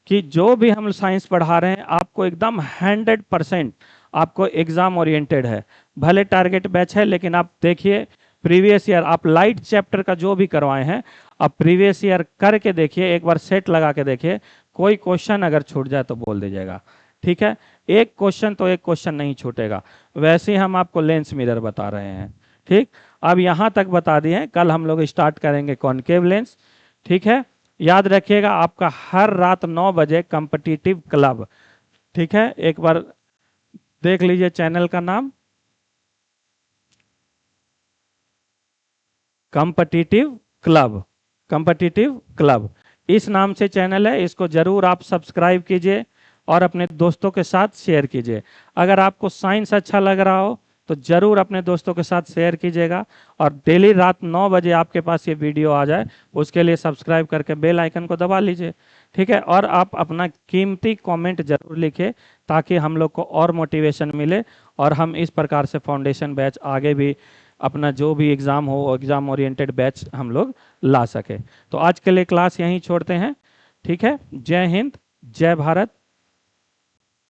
Speaker 1: कि जो भी हम साइंस पढ़ा रहे हैं आपको एकदम 100% आपको एग्जाम ओरिएंटेड है। भले टारगेट बैच है, लेकिन आप देखिए प्रीवियस ईयर, आप लाइट चैप्टर का जो भी करवाए हैं आप प्रीवियस ईयर करके देखिए, एक बार सेट लगा के देखिए, कोई क्वेश्चन अगर छूट जाए तो बोल दीजिएगा। ठीक है, एक क्वेश्चन तो एक क्वेश्चन नहीं छूटेगा। वैसे ही हम आपको लेंस मिरर बता रहे हैं। ठीक, अब यहां तक बता दिए, कल हम लोग स्टार्ट करेंगे कॉनकेव लेंस। ठीक है, याद रखिएगा आपका हर रात 9 बजे कॉम्पिटिटिव क्लब। ठीक है, एक बार देख लीजिए चैनल का नाम, कॉम्पिटिटिव क्लब, कॉम्पिटिटिव क्लब इस नाम से चैनल है। इसको जरूर आप सब्सक्राइब कीजिए और अपने दोस्तों के साथ शेयर कीजिए। अगर आपको साइंस अच्छा लग रहा हो तो जरूर अपने दोस्तों के साथ शेयर कीजिएगा, और डेली रात 9 बजे आपके पास ये वीडियो आ जाए उसके लिए सब्सक्राइब करके बेल आइकन को दबा लीजिए। ठीक है, और आप अपना कीमती कमेंट जरूर लिखिए ताकि हम लोग को और मोटिवेशन मिले और हम इस प्रकार से फाउंडेशन बैच आगे भी अपना जो भी एग्ज़ाम हो एग्ज़ाम ओरिएंटेड बैच हम लोग ला सके। तो आज के लिए क्लास यहीं छोड़ते हैं। ठीक है, जय हिंद, जय भारत,